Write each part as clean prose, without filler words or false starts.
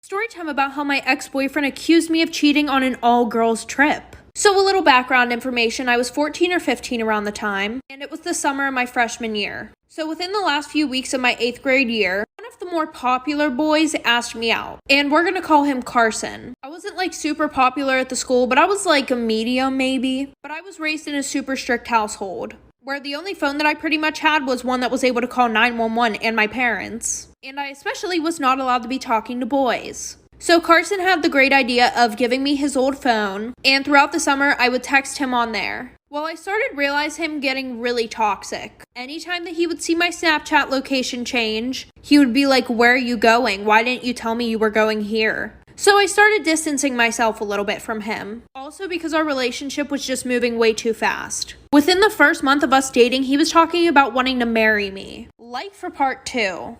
Story time about how my ex-boyfriend accused me of cheating on an all-girls trip. So a little background information, I was 14 or 15 around the time, and it was the summer of my freshman year. So within the last few weeks of my 8th grade year, one of the more popular boys asked me out, and we're gonna call him Carson. I wasn't like super popular at the school, but I was like a medium maybe. But I was raised in a super strict household, where the only phone that I pretty much had was one that was able to call 911 and my parents. And I especially was not allowed to be talking to boys. So Carson had the great idea of giving me his old phone, and throughout the summer I would text him on there. Well, I started realizing him getting really toxic. Anytime that he would see my Snapchat location change, he would be like, "Where are you going? Why didn't you tell me you were going here?" So I started distancing myself a little bit from him. Also because our relationship was just moving way too fast. Within the first month of us dating, he was talking about wanting to marry me. Like for part 2.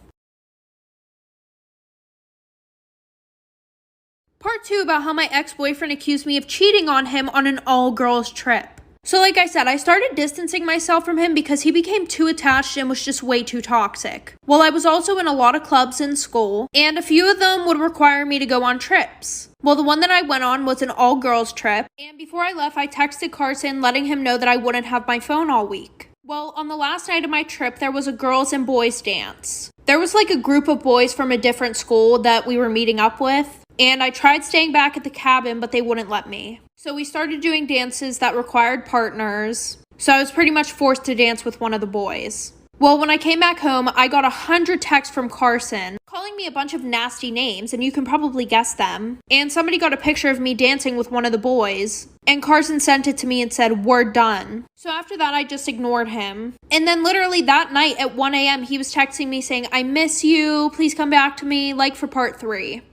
Part 2 about how my ex-boyfriend accused me of cheating on him on an all-girls trip. So like I said, I started distancing myself from him because he became too attached and was just way too toxic. Well, I was also in a lot of clubs in school, and a few of them would require me to go on trips. Well, the one that I went on was an all-girls trip, and before I left, I texted Carson letting him know that I wouldn't have my phone all week. Well, on the last night of my trip, there was a girls and boys dance. There was like a group of boys from a different school that we were meeting up with, and I tried staying back at the cabin, but they wouldn't let me. So we started doing dances that required partners, so I was pretty much forced to dance with one of the boys. Well, when I came back home, I got 100 texts from Carson, calling me a bunch of nasty names, and you can probably guess them. And somebody got a picture of me dancing with one of the boys, and Carson sent it to me and said, "We're done." So after that, I just ignored him. And then literally that night at 1 a.m., he was texting me saying, "I miss you, please come back to me," like for part 3.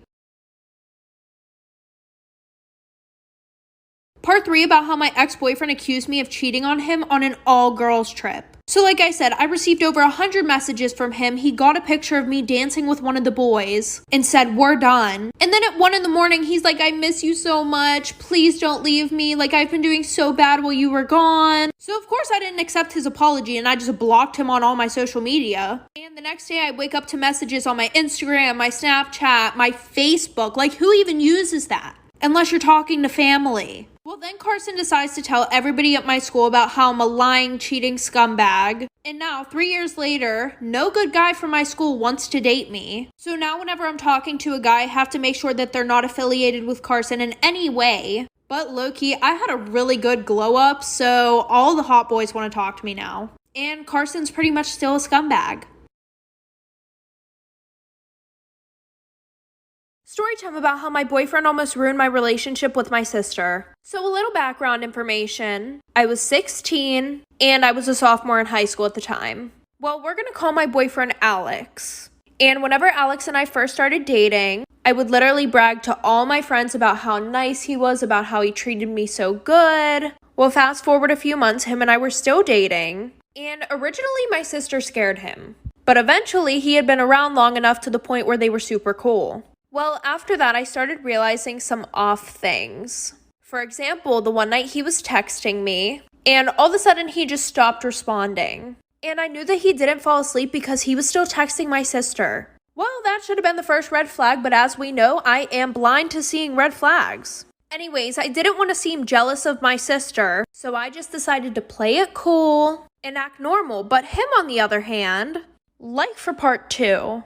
Part 3 about how my ex-boyfriend accused me of cheating on him on an all-girls trip. So like I said, I received over 100 messages from him. He got a picture of me dancing with one of the boys and said, "We're done." And then at 1 in the morning, he's like, "I miss you so much. Please don't leave me. Like, I've been doing so bad while you were gone." So of course I didn't accept his apology and I just blocked him on all my social media. And the next day I wake up to messages on my Instagram, my Snapchat, my Facebook. Like, who even uses that? Unless you're talking to family. Well, then Carson decides to tell everybody at my school about how I'm a lying, cheating scumbag. And now, 3 years later, no good guy from my school wants to date me. So now whenever I'm talking to a guy, I have to make sure that they're not affiliated with Carson in any way. But low-key, I had a really good glow-up, so all the hot boys want to talk to me now. And Carson's pretty much still a scumbag. Storytime about how my boyfriend almost ruined my relationship with my sister. So a little background information. I was 16 and I was a sophomore in high school at the time. Well, we're gonna call my boyfriend Alex. And whenever Alex and I first started dating, I would literally brag to all my friends about how nice he was, about how he treated me so good. Well, fast forward a few months, him and I were still dating. And originally my sister scared him. But eventually he had been around long enough to the point where they were super cool. Well, after that, I started realizing some off things. For example, the one night he was texting me, and all of a sudden he just stopped responding. And I knew that he didn't fall asleep because he was still texting my sister. Well, that should have been the first red flag, but as we know, I am blind to seeing red flags. Anyways, I didn't want to seem jealous of my sister, so I just decided to play it cool and act normal. But him, on the other hand, like for part 2.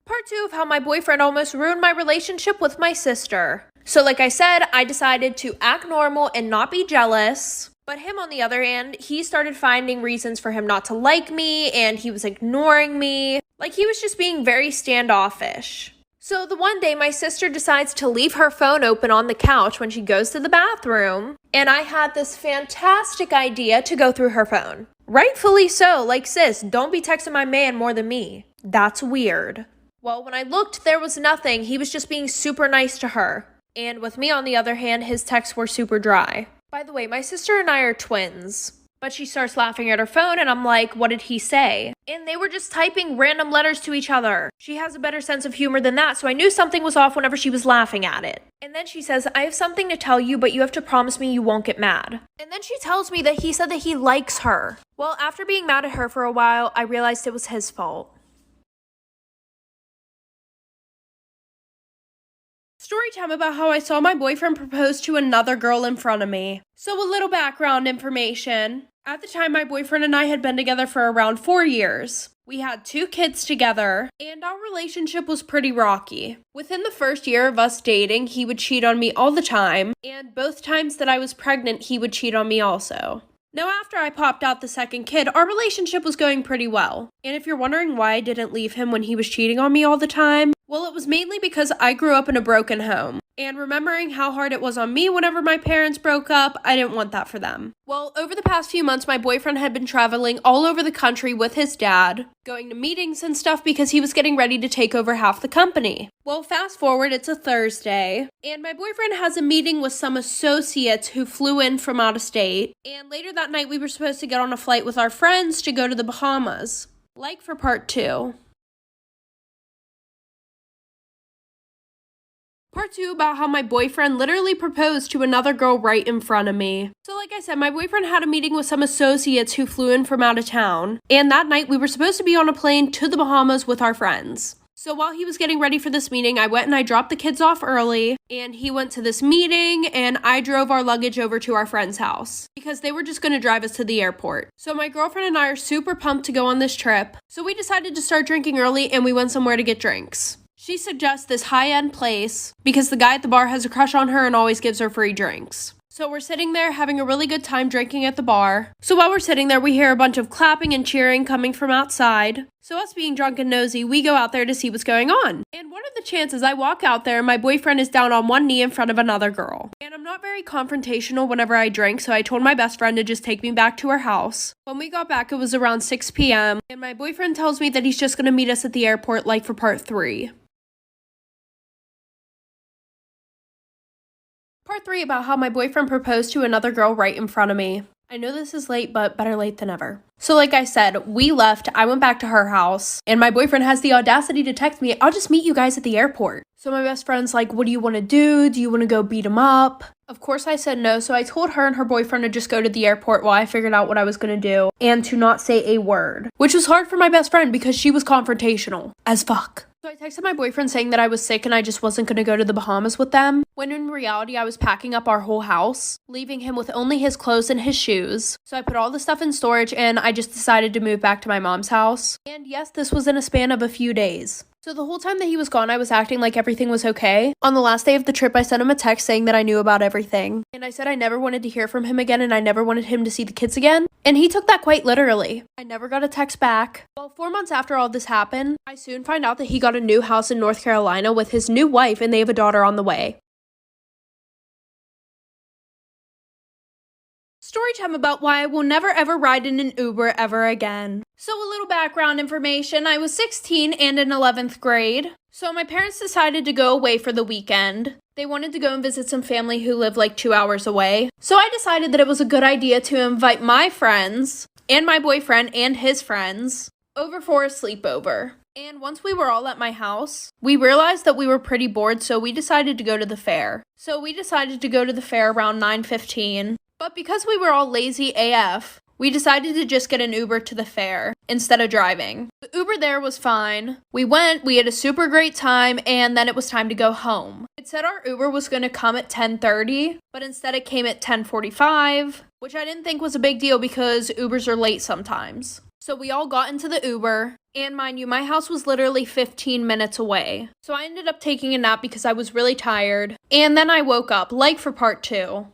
Part 2 of how my boyfriend almost ruined my relationship with my sister. So like I said, I decided to act normal and not be jealous. But him, on the other hand, he started finding reasons for him not to like me, and he was ignoring me. Like, he was just being very standoffish. So the one day my sister decides to leave her phone open on the couch when she goes to the bathroom, and I had this fantastic idea to go through her phone. Rightfully so. Like, sis, don't be texting my man more than me. That's weird. Well, when I looked, there was nothing. He was just being super nice to her. And with me, on the other hand, his texts were super dry. By the way, my sister and I are twins. But she starts laughing at her phone, and I'm like, "What did he say?" And they were just typing random letters to each other. She has a better sense of humor than that, so I knew something was off whenever she was laughing at it. And then she says, "I have something to tell you, but you have to promise me you won't get mad." And then she tells me that he said that he likes her. Well, after being mad at her for a while, I realized it was his fault. Story time about how I saw my boyfriend propose to another girl in front of me. So a little background information. At the time, my boyfriend and I had been together for around 4 years. We had 2 kids together, and our relationship was pretty rocky. Within the first year of us dating, he would cheat on me all the time, and both times that I was pregnant, he would cheat on me also. Now, after I popped out the second kid, our relationship was going pretty well. And if you're wondering why I didn't leave him when he was cheating on me all the time, well, it was mainly because I grew up in a broken home. And remembering how hard it was on me whenever my parents broke up, I didn't want that for them. Well, over the past few months, my boyfriend had been traveling all over the country with his dad, going to meetings and stuff because he was getting ready to take over half the company. Well, fast forward, it's a Thursday, and my boyfriend has a meeting with some associates who flew in from out of state, and later that night we were supposed to get on a flight with our friends to go to the Bahamas. Like for part 2. Part 2 about how my boyfriend literally proposed to another girl right in front of me. So like I said, my boyfriend had a meeting with some associates who flew in from out of town. And that night we were supposed to be on a plane to the Bahamas with our friends. So while he was getting ready for this meeting, I went and I dropped the kids off early. And he went to this meeting and I drove our luggage over to our friend's house. Because they were just going to drive us to the airport. So my girlfriend and I are super pumped to go on this trip. So we decided to start drinking early and we went somewhere to get drinks. She suggests this high-end place because the guy at the bar has a crush on her and always gives her free drinks. So we're sitting there having a really good time drinking at the bar. So while we're sitting there, we hear a bunch of clapping and cheering coming from outside. So us being drunk and nosy, we go out there to see what's going on. And what are the chances I walk out there and my boyfriend is down on one knee in front of another girl? And I'm not very confrontational whenever I drink, so I told my best friend to just take me back to her house. When we got back, it was around 6 p.m. And my boyfriend tells me that he's just going to meet us at the airport like for part 3. Part 3 about how my boyfriend proposed to another girl right in front of me. I know this is late, but better late than never. So like I said, we left, I went back to her house, and my boyfriend has the audacity to text me, I'll just meet you guys at the airport. So my best friend's like, what do you want to do? Do you want to go beat him up? Of course I said no, so I told her and her boyfriend to just go to the airport while I figured out what I was going to do, and to not say a word. Which was hard for my best friend because she was confrontational as fuck. So I texted my boyfriend saying that I was sick and I just wasn't going to go to the Bahamas with them, when in reality I was packing up our whole house, leaving him with only his clothes and his shoes. So I put all the stuff in storage and I just decided to move back to my mom's house. And yes, this was in a span of a few days. So the whole time that he was gone, I was acting like everything was okay. On the last day of the trip, I sent him a text saying that I knew about everything. And I said I never wanted to hear from him again and I never wanted him to see the kids again. And he took that quite literally. I never got a text back. Well, 4 months after all this happened, I soon find out that he got a new house in North Carolina with his new wife and they have a daughter on the way. Story time about why I will never ever ride in an Uber ever again. So a little background information, I was 16 and in 11th grade. So my parents decided to go away for the weekend. They wanted to go and visit some family who lived like 2 hours away. So I decided that it was a good idea to invite my friends and my boyfriend and his friends over for a sleepover. And once we were all at my house, we realized that we were pretty bored, so we decided to go to the fair. So we decided to go to the fair around 9:15. But because we were all lazy AF, we decided to just get an Uber to the fair instead of driving. The Uber there was fine. We went, we had a super great time, and then it was time to go home. It said our Uber was going to come at 10:30, but instead it came at 10:45, which I didn't think was a big deal because Ubers are late sometimes. So we all got into the Uber, and mind you, my house was literally 15 minutes away. So I ended up taking a nap because I was really tired, and then I woke up, like for part 2.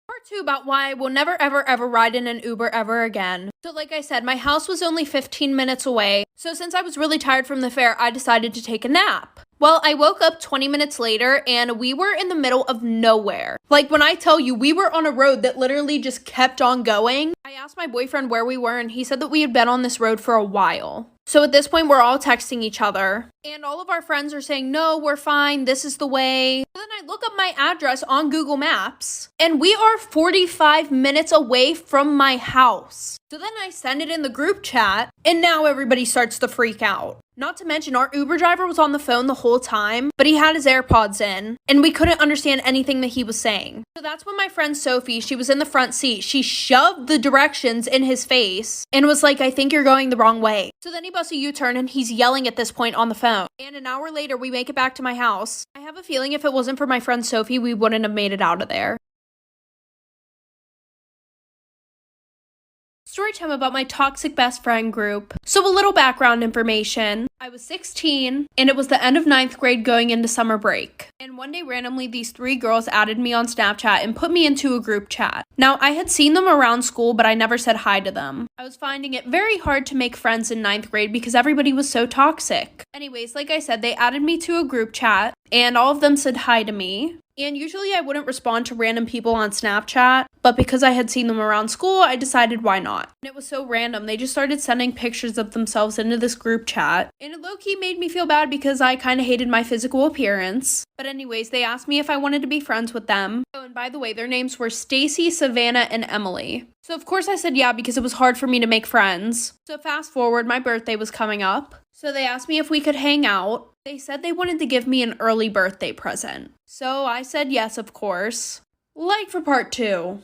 Part 2 about why I will never ever ride in an Uber ever again. So like I said, my house was only 15 minutes away, so since I was really tired from the fair, I decided to take a nap. Well, I woke up 20 minutes later and we were in the middle of nowhere. Like when I tell you, we were on a road that literally just kept on going. I asked my boyfriend where we were and he said that we had been on this road for a while. So at this point, we're all texting each other. And all of our friends are saying, no, we're fine, this is the way. And then I look up my address on Google Maps, and we are 45 minutes away from my house. So So then I send it in the group chat, and now everybody starts to freak out. Not to mention, our Uber driver was on the phone the whole time, but he had his AirPods in, and we couldn't understand anything that he was saying. So that's when my friend Sophie, she was in the front seat, she shoved the directions in his face and was like, I think you're going the wrong way. So then he busts a U-turn and he's yelling at this point on the phone. And an hour later, we make it back to my house. I have a feeling if it wasn't for my friend Sophie, we wouldn't have made it out of there. Story time about my toxic best friend group. So a little background information. I was 16 and it was the end of 9th grade going into summer break. And one day randomly these 3 girls added me on Snapchat and put me into a group chat. Now I had seen them around school but I never said hi to them. I was finding it very hard to make friends in 9th grade because everybody was so toxic. Anyways, like I said, they added me to a group chat and all of them said hi to me. And usually I wouldn't respond to random people on Snapchat, but because I had seen them around school, I decided why not. And it was so random. They just started sending pictures of themselves into this group chat. And it low-key made me feel bad because I kind of hated my physical appearance. But anyways, they asked me if I wanted to be friends with them. Oh, and by the way, their names were Stacy, Savannah, and Emily. So of course I said yeah because it was hard for me to make friends. So fast forward, my birthday was coming up. So they asked me if we could hang out. They said they wanted to give me an early birthday present. So I said yes, of course. Like for part 2.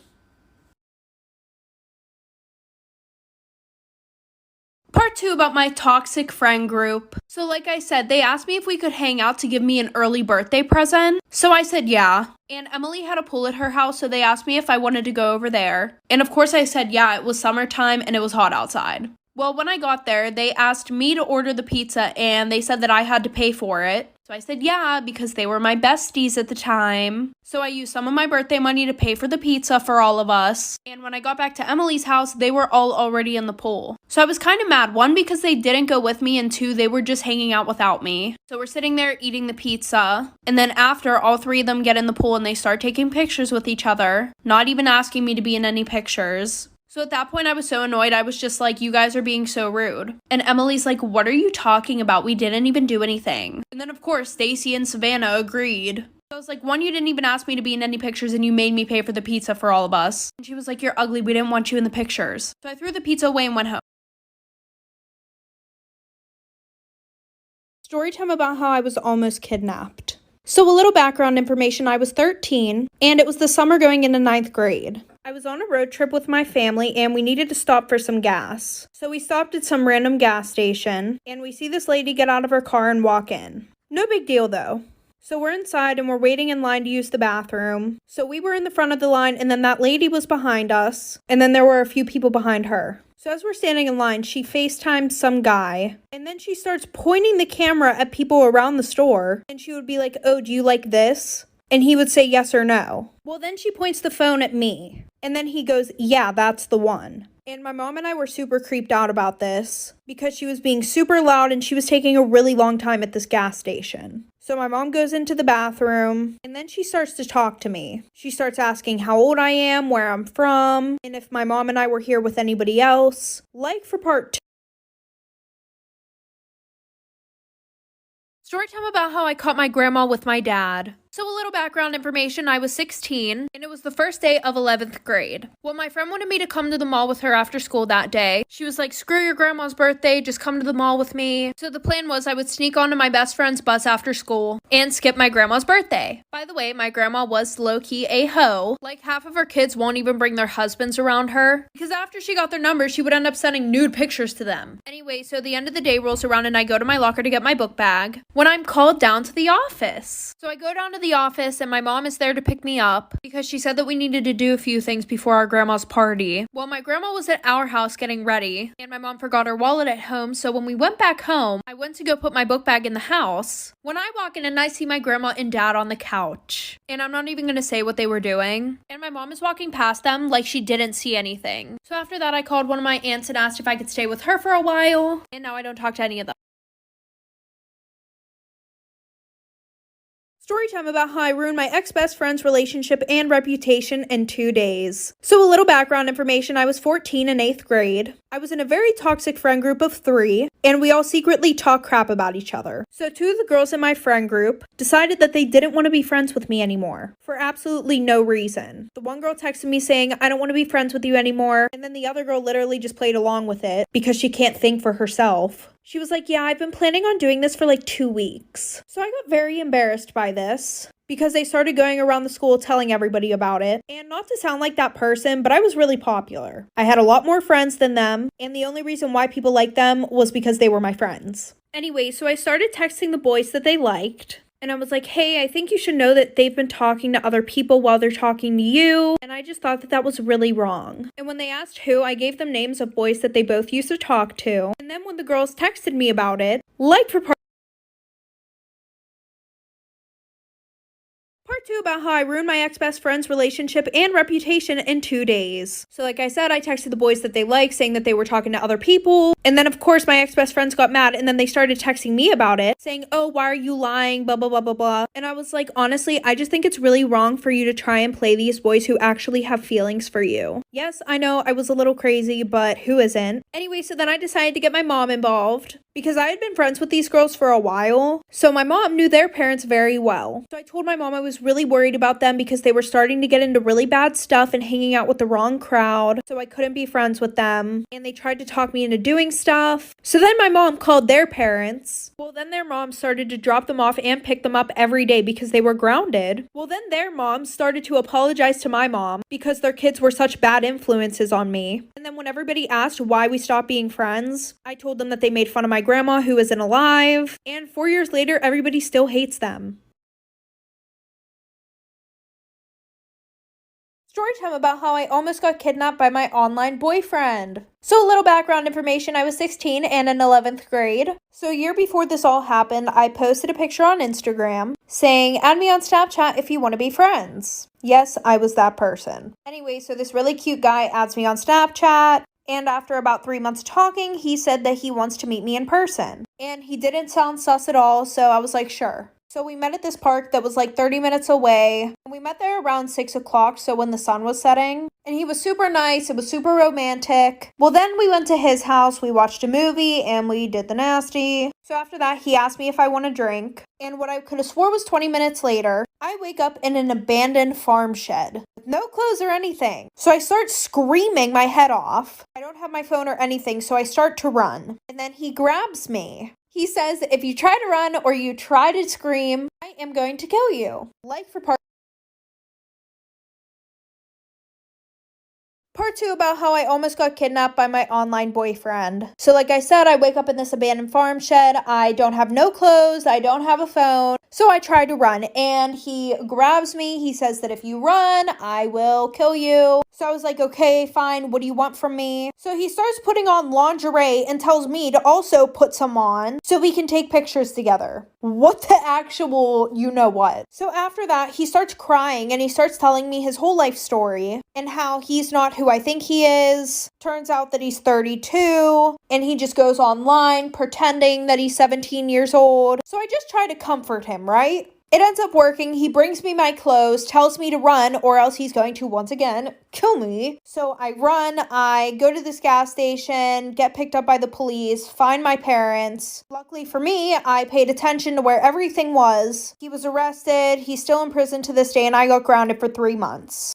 Part 2 about my toxic friend group. So like I said, they asked me if we could hang out to give me an early birthday present. So I said yeah. And Emily had a pool at her house, so they asked me if I wanted to go over there. And of course I said yeah, it was summertime and it was hot outside. Well, when I got there, they asked me to order the pizza and they said that I had to pay for it. So I said yeah, because they were my besties at the time. So I used some of my birthday money to pay for the pizza for all of us. And when I got back to Emily's house, they were all already in the pool. So I was kind of mad, 1, because they didn't go with me, and 2, they were just hanging out without me. So we're sitting there eating the pizza. And then after, all 3 of them get in the pool and they start taking pictures with each other, not even asking me to be in any pictures. So at that point, I was so annoyed. I was just like, you guys are being so rude. And Emily's like, what are you talking about? We didn't even do anything. And then, of course, Stacy and Savannah agreed. So I was like, 1, you didn't even ask me to be in any pictures and you made me pay for the pizza for all of us. And she was like, you're ugly. We didn't want you in the pictures. So I threw the pizza away and went home. Story time about how I was almost kidnapped. So a little background information, I was 13 and it was the summer going into 9th grade. I was on a road trip with my family and we needed to stop for some gas. So we stopped at some random gas station and we see this lady get out of her car and walk in. No big deal though. So we're inside and we're waiting in line to use the bathroom. So we were in the front of the line and then that lady was behind us and then there were a few people behind her. So as we're standing in line, she FaceTimes some guy and then she starts pointing the camera at people around the store and she would be like, oh, do you like this? And he would say yes or no. Well, then she points the phone at me and then he goes, yeah, that's the one. And my mom and I were super creeped out about this because she was being super loud and she was taking a really long time at this gas station. So my mom goes into the bathroom and then she starts to talk to me. She starts asking how old I am, where I'm from, and if my mom and I were here with anybody else. Like for part 2. Story time about how I caught my grandma with my dad. So a little background information, I was 16 and it was the first day of 11th grade. Well, my friend wanted me to come to the mall with her after school that day. She was like, screw your grandma's birthday, just come to the mall with me. So the plan was I would sneak onto my best friend's bus after school and skip my grandma's birthday. By the way, my grandma was low-key a hoe. Like half of her kids won't even bring their husbands around her because after she got their numbers, she would end up sending nude pictures to them. Anyway, so the end of the day rolls around and I go to my locker to get my book bag when I'm called down to the office. So I go down to the office and my mom is there to pick me up because she said that we needed to do a few things before our grandma's party. Well, my grandma was at our house getting ready and my mom forgot her wallet at home, so when we went back home, I went to go put my book bag in the house. When I walk in and I see my grandma and dad on the couch, and I'm not even gonna say what they were doing, and my mom is walking past them like she didn't see anything. So after that, I called one of my aunts and asked if I could stay with her for a while, and now I don't talk to any of them. Story time about how I ruined my ex-best friend's relationship and reputation in 2 days. So a little background information, I was 14 in 8th grade. I was in a very toxic friend group of 3, and we all secretly talk crap about each other. So 2 of the girls in my friend group decided that they didn't want to be friends with me anymore, for absolutely no reason. The one girl texted me saying, I don't want to be friends with you anymore, and then the other girl literally just played along with it because she can't think for herself. She was like, yeah, I've been planning on doing this for like 2 weeks. So I got very embarrassed by this because they started going around the school telling everybody about it. And not to sound like that person, but I was really popular. I had a lot more friends than them, and the only reason why people liked them was because they were my friends. Anyway, so I started texting the boys that they liked. And I was like, hey, I think you should know that they've been talking to other people while they're talking to you. And I just thought that that was really wrong. And when they asked who, I gave them names of boys that they both used to talk to. And then when the girls texted me about it, like for part 2 about how I ruined my ex-best friend's relationship and reputation in 2 days. So like I said, I texted the boys that they liked saying that they were talking to other people. And then of course my ex-best friends got mad and then they started texting me about it saying, oh, why are you lying, blah, blah, blah, blah, blah. And I was like, honestly, I just think it's really wrong for you to try and play these boys who actually have feelings for you. Yes, I know I was a little crazy, but who isn't? Anyway, so then I decided to get my mom involved because I had been friends with these girls for a while. So my mom knew their parents very well. So I told my mom I was really worried about them because they were starting to get into really bad stuff and hanging out with the wrong crowd. So I couldn't be friends with them. And they tried to talk me into doing stuff. So then my mom called their parents. Well, then their mom started to drop them off and pick them up every day because they were grounded. Well, then their mom started to apologize to my mom because their kids were such bad influences on me. And then when everybody asked why we stopped being friends, I told them that they made fun of my grandma who isn't alive. And 4 years later, everybody still hates them. Story time about how I almost got kidnapped by my online boyfriend. So a little background information, I was 16 and in 11th grade. So a year before this all happened, I posted a picture on Instagram saying, add me on Snapchat if you want to be friends. Yes, I was that person. Anyway, so this really cute guy adds me on Snapchat. And after about 3 months talking, he said that he wants to meet me in person. And he didn't sound sus at all, so I was like, sure. So we met at this park that was like 30 minutes away. We met there around 6 o'clock, so when the sun was setting. And he was super nice, it was super romantic. Well, then we went to his house, we watched a movie, and we did the nasty. So after that, he asked me if I want a drink. And what I could have swore was 20 minutes later, I wake up in an abandoned farm shed. With no clothes or anything. So I start screaming my head off. I don't have my phone or anything, so I start to run. And then he grabs me. He says, if you try to run or you try to scream, I am going to kill you. Like for part 2 about how I almost got kidnapped by my online boyfriend. So like I said, I wake up in this abandoned farm shed. I don't have no clothes. I don't have a phone. So I try to run and he grabs me. He says that if you run, I will kill you. So I was like, okay, fine. What do you want from me? So he starts putting on lingerie and tells me to also put some on so we can take pictures together. What the actual you know what? So after that, he starts crying and he starts telling me his whole life story and how he's not who I think he is. Turns out that he's 32 and he just goes online pretending that he's 17 years old. So I just try to comfort him, right? It ends up working. He brings me my clothes, tells me to run, or else he's going to, once again, kill me. So I run, I go to this gas station, get picked up by the police, find my parents. Luckily for me, I paid attention to where everything was. He was arrested, he's still in prison to this day, and I got grounded for 3 months.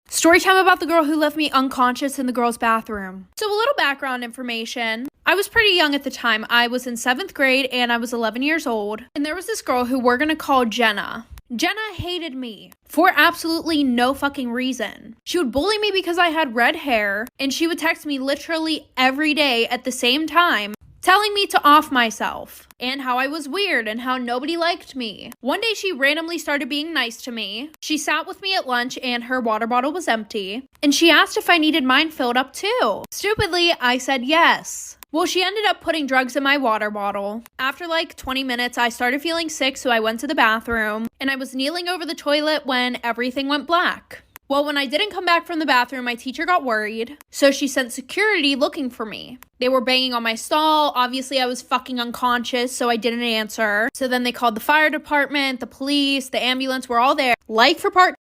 Story time about the girl who left me unconscious in the girls' bathroom. So a little background information. I was pretty young at the time. I was in 7th grade and I was 11 years old. And there was this girl who we're gonna call Jenna. Jenna hated me for absolutely no fucking reason. She would bully me because I had red hair and she would text me literally every day at the same time telling me to off myself and how I was weird and how nobody liked me. One day she randomly started being nice to me. She sat with me at lunch and her water bottle was empty. And she asked if I needed mine filled up too. Stupidly, I said yes. Well, she ended up putting drugs in my water bottle. After like 20 minutes, I started feeling sick, so I went to the bathroom and I was kneeling over the toilet when everything went black. Well, when I didn't come back from the bathroom, my teacher got worried, so she sent security looking for me. They were banging on my stall. Obviously, I was fucking unconscious, so I didn't answer. So then they called the fire department, the police, the ambulance, were all there. Like for part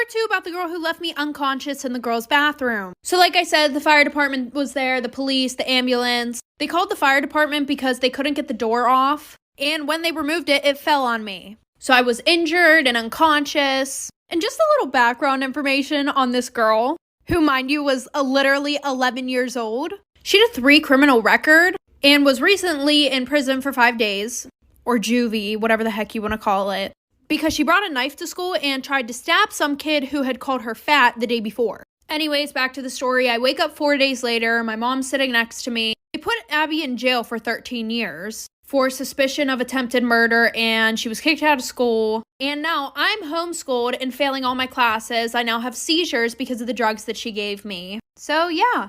2 about the girl who left me unconscious in the girls' bathroom. So like I said, the fire department was there, the police, the ambulance. They called the fire department because they couldn't get the door off. And when they removed it, it fell on me. So I was injured and unconscious. And just a little background information on this girl, who, mind you, was literally 11 years old. She had a 3 criminal record and was recently in prison for 5 days, or juvie, whatever the heck you want to call it, because she brought a knife to school and tried to stab some kid who had called her fat the day before. Anyways, back to the story. I wake up 4 days later. My mom's sitting next to me. They put Abby in jail for 13 years for suspicion of attempted murder, and she was kicked out of school. And now I'm homeschooled and failing all my classes. I now have seizures because of the drugs that she gave me. So yeah.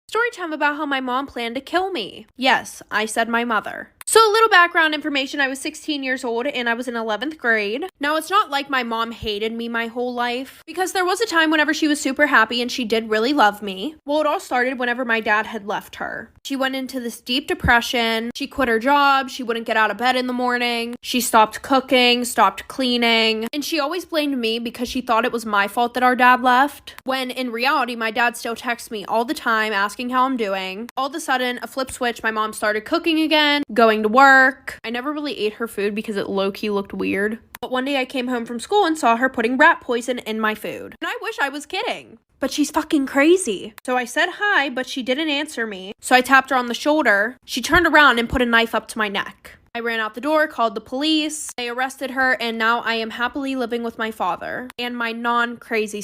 Story time about how my mom planned to kill me. Yes, I said my mother. So a little background information, I was 16 years old and I was in 11th grade. Now, it's not like my mom hated me my whole life, because there was a time whenever she was super happy and she did really love me. Well, it all started whenever my dad had left her. She went into this deep depression. She quit her job. She wouldn't get out of bed in the morning. She stopped cooking, stopped cleaning, and she always blamed me because she thought it was my fault that our dad left, when in reality, my dad still texts me all the time asking how I'm doing. All of a sudden, a flip switch, my mom started cooking again, going to work. I never really ate her food because it low-key looked weird. But one day I came home from school and saw her putting rat poison in my food. And I wish I was kidding, but she's fucking crazy. So I said hi, but she didn't answer me. So I tapped her on the shoulder. She turned around and put a knife up to my neck. I ran out the door, called the police. They arrested her, and now I am happily living with my father and my non-crazy